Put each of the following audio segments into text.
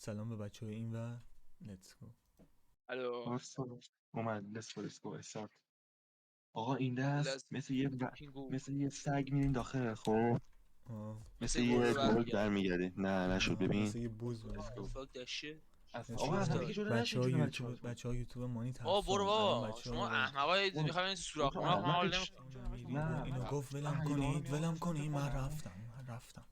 سلام به بچه های این و لیتس گو. الو اومد لسکو استارت. آقا این دست لس پینگو مثل یه سگ میرین داخل، خب مثل مثل یه گربه گرگ برمیگردی برمیگردی. نه نشد، ببین مثل یه بوز the fuck that shit آقا از همه که جدا نشین جون بچه ها یوتیوب مانی بابا برو ترسان الان بابا بچه ها شما میرن احمقای برو. میخواین تو اون سوراخ تو مراخ من حال احمقش اینو گفت ولم کنید من رفتم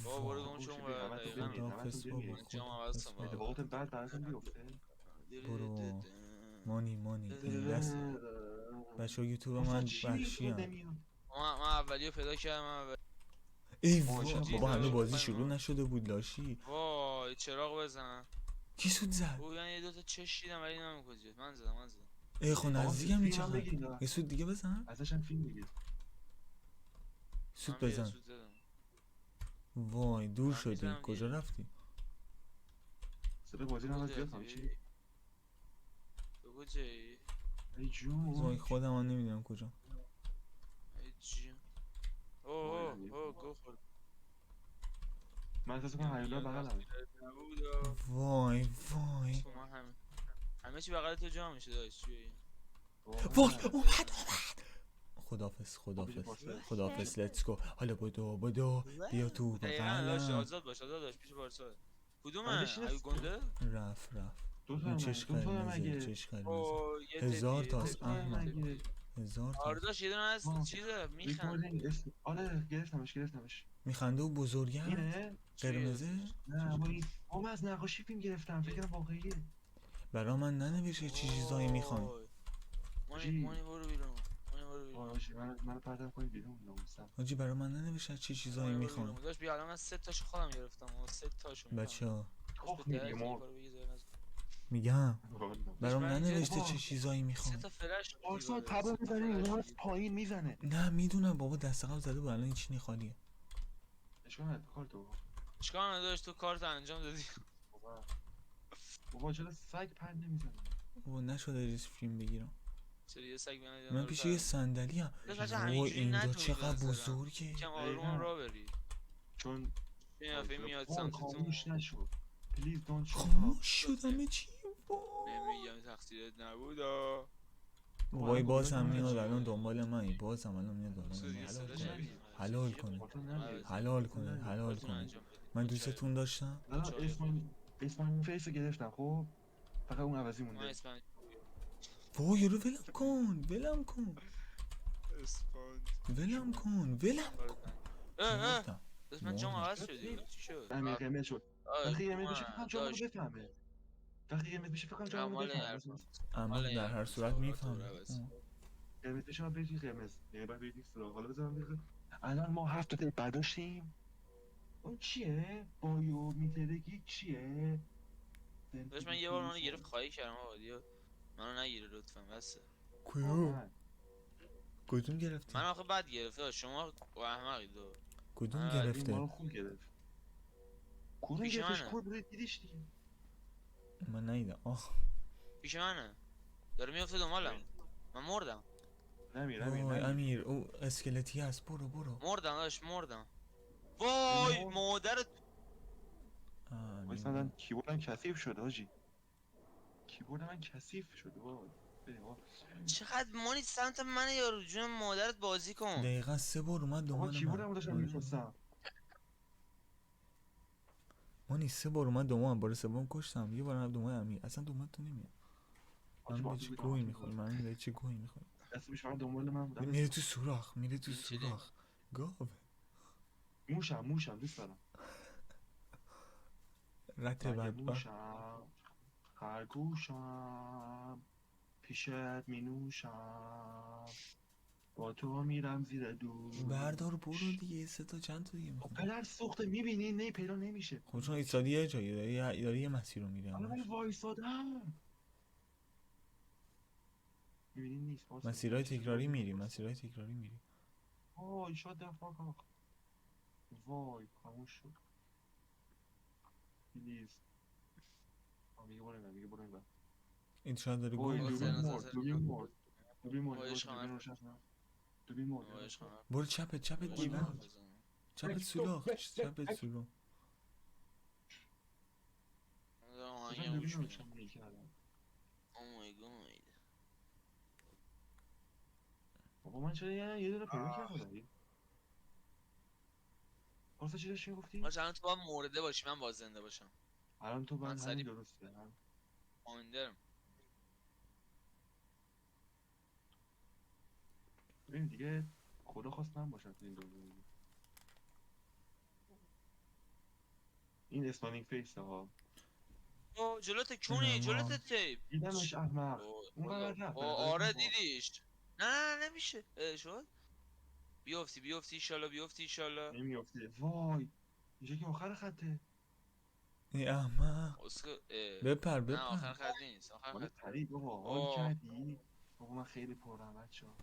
بابا برو گم شو اونور دقیقاً خدافظ بابا من جام عوض کنم اتفاقات بعد براتون بیفته. برو مانی این دست بچه ها یوتیوب من چی وحشی هم نمیاد؟ من اولیو پیدا کردم ای چرا بابا هنو بازی بازی شروع نشده بود لاشی. وای چراغ بزن کی سود زد؟ او یعنی 2 تا چش دیدم ولی نمیدونم کجاست. من زدم ای خب آقا نزدیکم این فیلم هم چقدر بگیرین یه سود دیگه بزن. ازش هم فیلم بگیر. سود من یه بزن. سود زدم وای دور من شدی میزنم کجا رفتی؟ سر بازی هم از بیاد همچی. تو کجایی؟ ای جون وای خودم هم نمیدونم کجا. ای جون اوه گو خورد من احساس کنم هیولا بغلم. وای تو من همه چی بغل تو جا میشه داشت چی وای اومد خدافظ لیتس گو. حالا بدو بیا تو دقیقاً داشت بغلم. آزاد باش پیش بارسا بعدش کدومه اینه هیو گنده رفت دو اون تا چش مگه قرمزه یه هزار تپی تاست احمق مگه هزار آره تاست داشت یه دونه از چیزه میخند آره گرفتمش. میخنده و بزرگه اینه چی قرمزه. گرفتیش نه ما از نقاشی فیلم گرفتم، فکر کنم واقعیه. برا من ننوشه چی چیزایی میخوای. مانی برو بیرون باشه من پرتم کنید بیرون ناموسم. حاجی برا من ننوشه چی چیزایی مانی برو میخوای. بیرون داشت بیا الان من 3 تاشو خودم گرفتم و 3 تاشو بچه ها داشت به تخ میری درک این ما. کارو بگی زر نزن میگم داشت برام من اینجا ننوشته چه چیزایی 3 میخوای. تا فلش رو پارسال دیواره تبا 3 تا میزنه فلش رو راست دیواره پایین میزنه. نه میدونم بابا دست قبل زده بود الان چی خالیه. اشکال نداره کار تو. چیکار نداشت تو کارت انجام دادی بابا چرا سگ پر نمیزنه؟ بابا نشده ریز فیلم بگیرم. چرا یه سگ بیان من رو پیش یه پرنده صندلی هم. داشت بچه وای همینجوری اینجا نتونید چقدر بنظرم بزرگه. یکم آروم هم دقیقا راه بری چون این دفعه میاد وای سمتتون خاموش نشو. پلیز دونت شات اپ. خاموش شدم چی. نمیگم تقصیرت نبودا وای باز هم میاد الان دنبال منی باز هم الان میاد دنبال سود من. یه حلال صدا کنه شنیدیم حلال کنه حلال کارتون کنه. انجام بدیم من بچه‌ها. دوستتون داشتم. الان بچه‌های خوب اسم فیس رو گرفتم، خب فقط اون عوضی من مونده. اسپانیا وای یارو ولم کن اسپانیا مردم داشت من جام عوض شدی چی شد امیر قرمز شد. وقتی قرمز بشه فکر کنم جامو داشت بفهمه. وقتی قرمز بشه فکر کنم جامو مال این بفهمه. حرفا اما مال این در هر حرفا صورت سوالات رو میفهمه. عوض قرمز بشه من بگی قرمز یعنی بعد بگی سراغ. حالا بزنم بگم الان ما 7 تا بعد داشتیم. اون چیه بایو میترگی چیه؟ داشت من یه بار منو گرفت خواهی کردم آقا دیگه منو نگیره لطفا بسه کیو کدوم گرفتی من آخه بد گرفته شما احمقی دو کدوم من بد این ما گرفته رو خوب گرفت. کدوم پیش گرفتش منه کور بود دیدیش دیگه. من نیدم پیش منه داره میفته دنبالم من مردم وای امیر او اسکلتی هست برو مردم وای مادرت وایس من کیبوردم کثیف شده حاجی. کیبورد من کثیف شده وای. چقدر مانی سمت من یارو جون مادرت بازی کن دقیقا 3 بار اومد آقا دنبال من. کیبوردم داشتم میخواستم. مانی 3 بار اومد دنبال من بار سوم کشتم یه بار هم دنبال امیر اصلا دنبال تو نمیاد. حاجی من به بازی چی بودم گویی حاجی میخوری من به چی گویی میخوری. دست پیش فقط دنبال من بودم. میره تو سوراخ این چیه گاو موشم دوست دارم. رت مگه بدبخت. موشم خرگوشم پیشت می نوشم با تو میرم زیر بردار برو دوش. دیگه 3 تا چند تا دیگه خب میخوام. پدر سوخته میبینی نه پیدا نمیشه. خب چون ایستادی یه جایی داری یه مسیر رو میری الان من همش. وایسادم میبینی نیست. مسیرهای تکراری میری. وای شاد دفاق. وای خاموش شد پلیز. میگه برو این این شاید داره وای گوی لوبی میخوره. مرد لوبی مرد عشق لوبی من روشن لوبی مرد عشق من برو چپت عشق من دیوار. بزن چپت سوراخ آهنگ ببین گوش رو میدم. چند میل کردم. او مای گاد. بابا من چرا یه دونه پیدا کردم. پارسا چی داشتی میگفتی؟ ما چند تو باید مرده باشی من باز زنده باشم. الان تو من من همین سریع درسته. پایندرم. ببین دیگه خدا خواست من باشم تو این دنیا. این اسپانینگ فیس ها. او جلوت نه کونی ما جلوت تیپ. دیدمش احمق. اون خدا. بغل رفت او بالاخره آره گفت وا. دیدیش. نه نمیشه شد. بیافتی ایشالله بیافتی ایشالله. نمیافته وای. اینجا که آخر خطه. این احمق اسکو بپر نه بپر. آخر خط نیست آخر مال خط. پرید بابا حال اوه کردی. بابا من خیلی پرم بچه‌ها.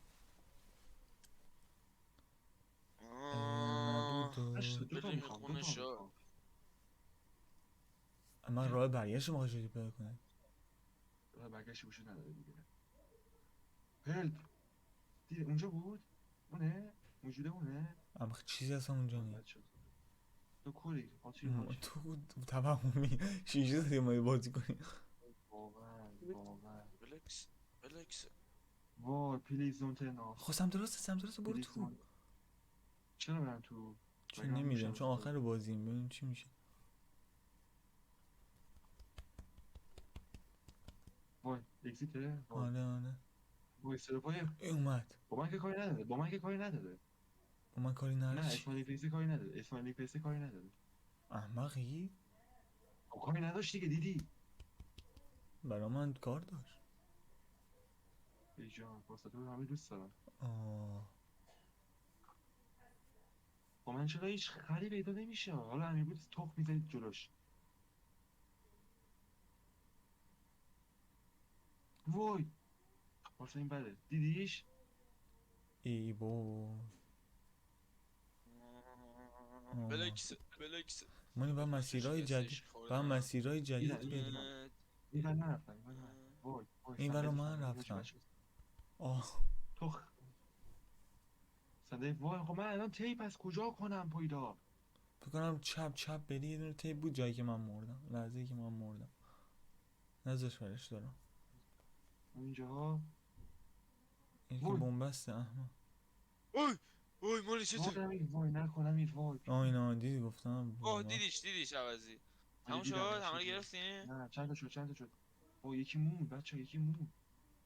نبود و دو تا بریم میخوام دو خونه تا شد. میخوام. اما راه برگشت موقع شدی پیدا کنه. برگشت وجود نداره دیگه. هلپ. دیگه اونجا بود؟ اونه؟ موجوده اونه؟ اما چیزی اصلا اونجا وای نیست. بچه‌ها. تو کوری قاطی باش. تو توهمی شیشه دادی ما بازی کنی. واقعا. ریلکس ریلکس. وای پلیز دونت ترن آف. خب سمت راست برو پلیز تو. دونت. چرا برم تو؟ چون نمیدونم چون آخر بازیم ببینیم چی میشه. وای اکزیته. وای آره وای سرپای. این اومد. با من که کاری نداره. با من که کاری نداره. با من کاری نداره نه چی؟ اسمالی فیسی کاری نداره. اسمالی فیسی کاری نداره. احمقی؟ خب کاری نداشت دیگه دیدی. برا من کار داشت. ای جان واسه تو همه دوست دارم. آه. با من چرا هیچ خری پیدا نمیشه. حالا همین بود تخم میزنید جلوش. وای واسه این بده دیدیش. ای بو. بلکس بلکس. مانی با مسیرهای جدید با مسیرهای دیدم جدید این پیدا. دیدم. این بر نرفتم این بر نرفتم. وای وای این برا صندلی من صندلی رفتم. بچه آه تخ صندلی. وای خب من الان تیپ از کجا کنم پیدا. فکر کنم چپ بری یه دونه تیپ بود جایی که من مردم لحظه‌ای که من مردم نذاش برش دارم اینجا. این که وای بنبسته احمد. اوی اوی مالی وای چته. امیر وای نکنم این وای. اینا دیدی گفتم اوه دیدیش عوضی. ولی تموم شد دیدم همه رو شدی. گرفتین. نه چند تا شد چند تا شد. وای یکی مون بچه یکی مون.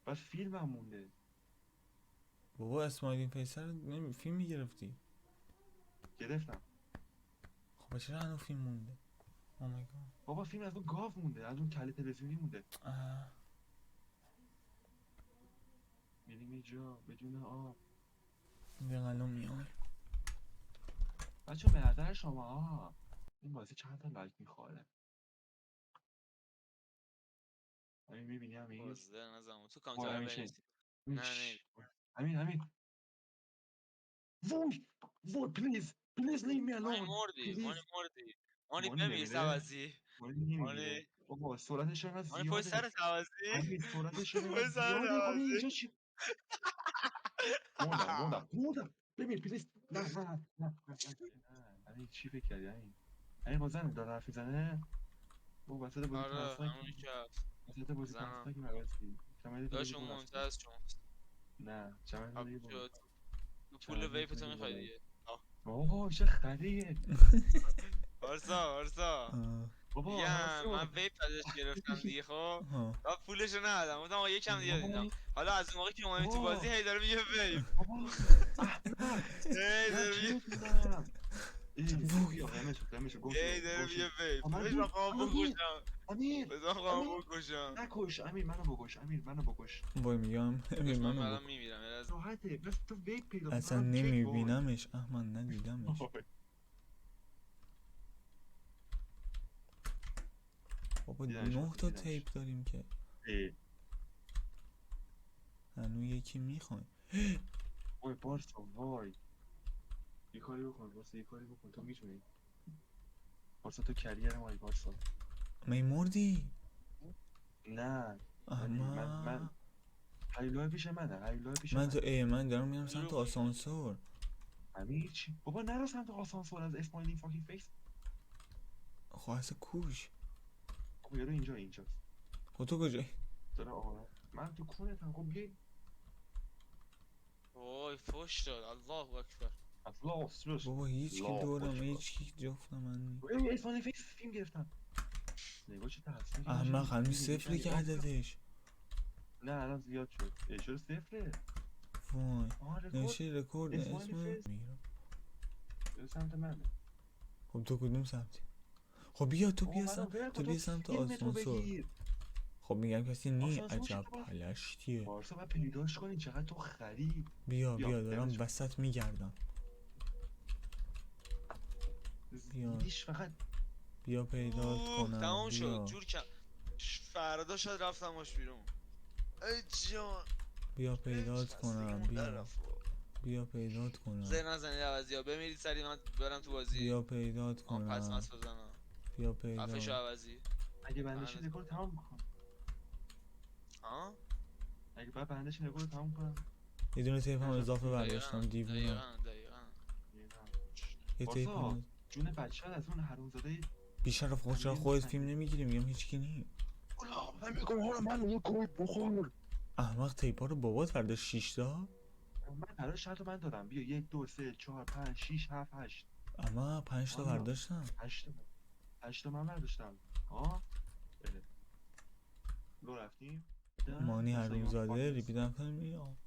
بعد فیلم هم مونده. بابا اسماعیلین فیصل نمی فیلم میگرفتی. گرفتم. خب چرا هنوز فیلم مونده. او مای گاد. بابا فیلم از اون گاو مونده از اون کله تلویزیونی مونده. میریم اینجا بدون آب. دیگه الان میام. بچه به نظر شما این بازی چند تا لایک میخوره. همین میبینی امیر. بازده نزم تو وای کامنتر امیر چه بنویسی. نه امیر وای وای پلیز leave me مانی alone مردی مانی پلیز. مردی. مانی مانی بمیرس نمیره. عوضی. مانی نمیمیره. مانی بابا سرعتش انقدر مانی پشت زیاده. سرت عوضی. امیر سرعتش انقدر پشت سرت زیاده. خب عوضی. اینجا چی. مردم ببین پلیز. نه امیر چی فکر کردی امیر با زن داره حرف میزنه. او وسط بازی آره ترسناک. همونی که هست. وسط بازی زنم ترسناک مگسی کمری تو داشت بدی اون بالا مهمتر از شما. نه چمن تو خب دیگه بالا. شد. تو پول چمن ویپ تو تو دیگه میخوای بالا. دیگه. اوه چه خریه. بارسا بابا میگم هرسو. من ویپ ازش گرفتم دیگه خب. ها و پولشو ندادم گفتم آقا یکم دیگه بابا دیدم. حالا از اون موقع که اومدی تو بازی بابا هی داره میگه ویپ. بابا احمق. هی من داره چه میگه میدونم. وای بیا قمشو گم هی شو داره گم شو. میگه ویپ. من بهش من دور خواهم امیر بکشم. امیر بهش من خواهم امیر بکشم. نکش امیر منو بکش امیر منو بکش. وای میگم داشت من منو الان بکن. میمیرم راحته بس تو ویپ پیدا کن اصلا فقط کیک وای. نمیبینمش احمد ندیدمش. بابا دیدنش 9 تا دیدنش. تیپ داریم که هنوز یکی میخوایم. وای بارسا وای یه کاری بکن بارسا یه کاری بکن تو میتونی. بارسا تو کریر مایی بارسا. می مردی نه ولی من احمد. هیولای پیش من تو منه. من دارم میرم سمت دروغ میگه. آسانسور. آسانسور. امیر چی بابا نرو سمت آسانسور از اسماعیلی فاکی فیس. خواست کوش خب یارو اینجاست خب تو کجایی؟ داره آره من تو کونتم. خب بیای وای فوش داد. الله اکبر. الله اصلاش بابا هیچ کی الله دورم اکبر. هیچ کی جفت من نی. ای اسپانیایی فیلم گرفتم. نگاه چه ترسناکی. احمق هنوز صفر کردتش. نه الان زیاد شد. چرا صفره؟ وای آه رکورد. نوشته رکورد اسماعیل اسم فیس. میگیرم. به سمت منه. خب تو کدوم سمتی؟ خب بیا تو بیا منو سمت ول تو کن، بیا سمت فیلمتو آسانسور. بگیر. خب میگم کسی نی آسانسور عجب چطور؟ پلشتیه. پارسا باید پیداش کنی چقدر تو خری. بیا بیا، بیا دارم دمش. وسط میگردم. بیا. زیدیش فقط بیا پیدات کنم تمام شد. بیا. جور کم. فردا شاید رفتمش بیرون. ای جان. بیا پیدات کنم خستگیمون در بیا. رفت بابا. بیا پیدات کنم. زر نزنید عوضی ها. بمیرید سریع من برم تو بازی. بیا پیدات پس کنم. مس بزنم. بیا خفه شو پیدات. عوضی. اگه بندش نگاه رو تمام کن. ها؟ اگه بعد بندش نگاه رو تمام کنم. یه دونه تیپ هم اضافه برداشتم دقیقاً دیوونم. دقیقاً. یه تیپ پارسا هم- جون بچه از اون حرومزاده. بیشرف خود چرا خودت فیلم نمیگیری میگم هیچکی نی. من میگم حالا من یه گوی بخور. احمق تیپا رو بابات فردا 6 تا. من قرار شرط من دادم. بیا 1 2 3 4 5 6 7 8. اما 5 تا آیا. برداشتم. 8 تا من برداشتم. ها؟ بله. لو رفتیم. مانی حرومزاده ریپیدم کنم میام.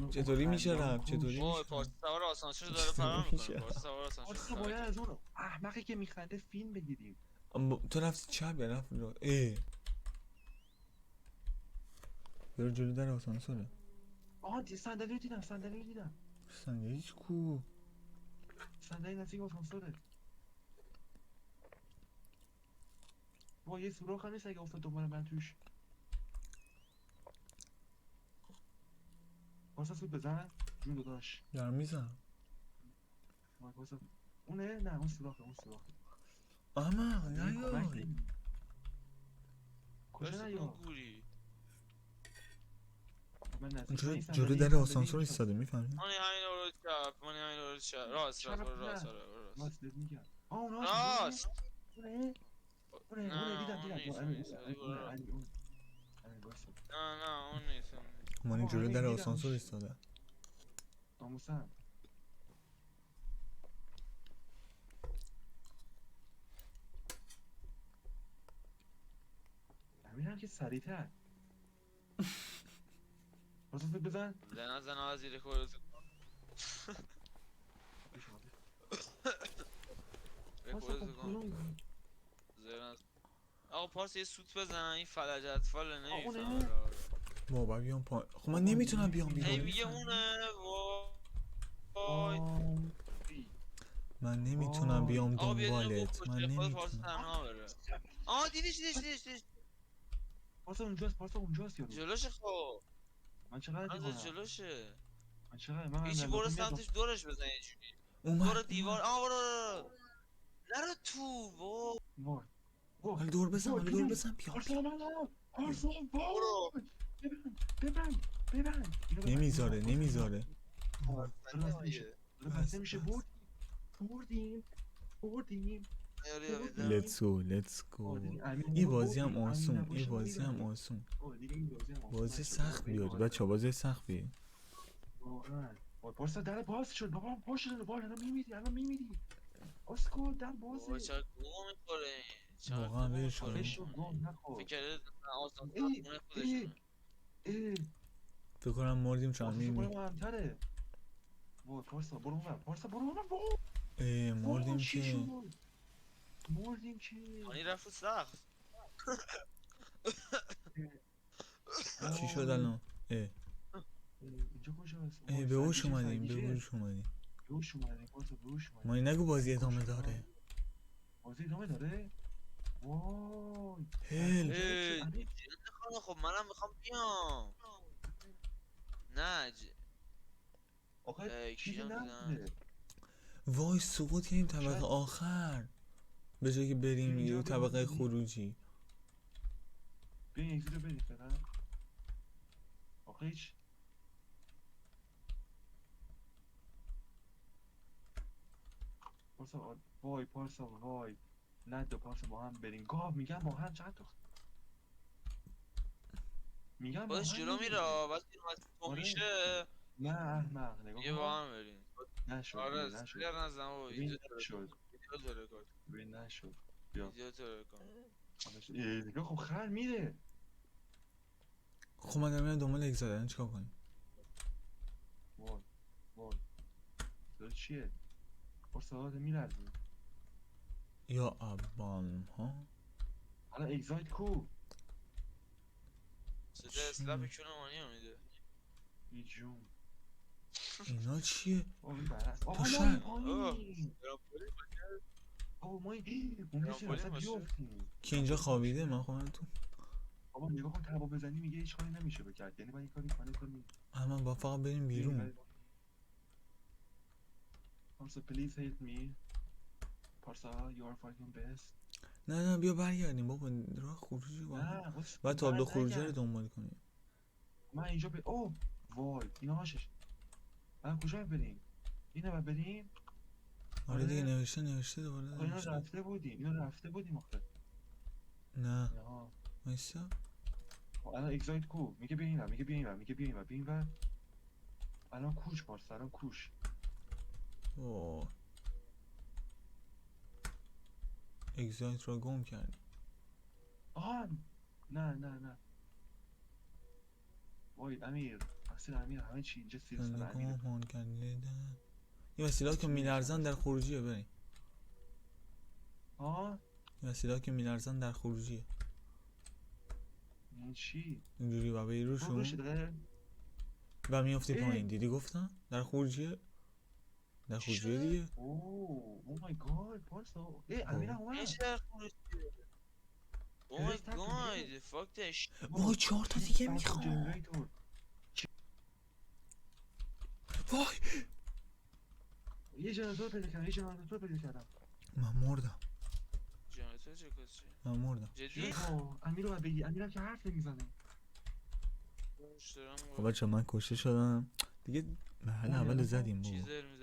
چطوری خب، میشه رفت چطوری وای میشه پارسا سوار آسانسور داره چطوری فرار میشه؟ میکنه. پارسا سوار آسانسور پارسا باید از اون احمقی که میخنده فیلم بگیریم. تو رفتی چپ یا رفت رو برو جلو در آسانسوره. آها صندلی رو دیدم. سنگیش کو. صندلی نزدیک آسانسوره. با یه سوراخ هم نیست اگه افتاد دنبال من توش. پارسا سود بزن جون داداش. دارم میزنم. پارسا اونه؟ نه اون سوراخه. احمق یه کمک نیای. نمی- کجا پارسا نیا؟ گوری. من نزدیک اونجا این صندلی- جلو در صندلی آسانسور اینجاست. ایستاده میفهمی؟ مانی همین رو چپ. مانی همین رو چپ. راست چپ برو نه. راست. آره برو راست. راست بهت میگم. اونه راست. اونه نه دیدم. اون نیست اون نیست. ولی برو راست. نه اون نیست. مانی آقا، جلو همین در دیدمش. آسانسور ایستاده. ناموسم. همین که سریعتر. پارسا سود بزن. نزن از زیر خودت. پارسا رکورد خب کن. کدوم؟ زیر نزن. آقا پارس یه سوت بزن. این فلج اطفال اونه؟ نمیفهمه. بابا بیام پایین. خب من نمیتونم بیام هی بیرون. میگه اونه. وای. من نمیتونم بیام آقا بیا اینو دنبالت. بکشه. من خود پارس نمیتونم. تنها بره. دیدیش. پارسا اونجاست یارو. جلوش خب. من چقدر از دیوانم. جلوشه. من هیچی اندازه برو میاد. سمتش دورش بزن یه جوری. اومد برو دیوار. برو. نرو تو. وای. حالا دور بزن حالا دور بزن بیا. پارسا منم. پارسا برو. ببند. نمیذاره بس نمیشه. بردیم. let's go این بازی هم آسون. بازی سخت بیاد بچه بازی سخت بیاد. پارسا در باز شد. بابا پاش شده. بابا الان میمیری. اسکو در بازه. چرا گوه میخوره. واقعا ولش کن. فکر کرده آسان ای خونه خودشونه. فکر کنم مردیم چون میمیری. مهمتره. وای پارسا برو اون. مردیم که مانی رفت رو سقف. چی شد الان؟ اینجا کجاست؟ به هوش اومدیم پارسا به هوش اومدیم. مانی نگو بازی ادامه داره. بازی ادامه داره؟ وای هل خب منم میخوام بیام. نه آخه چیزی کیام نبوده. وای سقوط کردیم طبقه شاید- آخر به جایی که بریم اینجا یه طبقه بریم. خروجی. بیاین یک رو بریم فعلا. آخه هیچ پارسا وای نه دو پارس با هم بریم گاو میگم با هم چند تا میگم با باش هم جلو بریم. میره وقتی تو آره. میشه نه احمق نگاه یه با کن هم بریم. نشد آره ببین نشد سریع نزن بابا ببین ویدیو نشد تو رکورد ببین نشد بیا ویدیو تو رکورد خلاص. نگاه خب خر میره خب من دارم میرم دنبال اگزیت الان چیکار کنیم؟ وای وای داره چیه پارسا میلرزه یا ابان ها الان اگزایت کو صدا اسلپ کلومانی رو میده. ای جون اینا چیه؟ آه بس تو آها ما شهر. این پایین آه ما این مونده چه ترامپولین وسط باشه. بیافتیم کی اینجا خوابیده؟ من خودم تو بابا نگاه کن تبا بزنی میگه هیچ کاری نمیشه بکرد یعنی باید این کاری کنی من با فقط بریم بیرون. پارسا please help me پارسا you are fucking best نه بیا برگردیم بابا راه خروجی باید نه باید تابلو بر خروجی رو نگرد. دنبال کنیم. من اینجا اوه وای اینا هاشش من کجا بریم اینو باید بریم آره دیگه آره. نوشته دوباره اینا نوشته. رفته بودیم آخه نه آها وایسا. الان اگزایت کو میگه بیا اینور میگه بیا اینور الان کوش پارسا الان کوش اوه اگزایت رو گم کردیم. آها نه وای امیر اصلا امیر همه چی اینجا سیر سر نگاه امیره هون کردیدن این وسیله که میلرزن در خروجیه بریم. ها این وسیله که میلرزن در خروجیه این چی اینجوری و بری گوش روشون داره و میافتی اه. پایین. دیدی گفتم در خروجیه در چی خروجیه شده؟ دیگه. او مای گاد پارسا امیر هم یه اومد چه خروجی او مای گاد فاک دش وای 4 تا دیگه میخوام. جنریتور وای یه جنراتور پیدا کردم من مردم جنراتور چه کسی من مردم. جدی امیر رو باید بگی امیرم که حرف نمیزنه خب بچه من کشته شدم دیگه. محل اول زدیم بابا. چیزر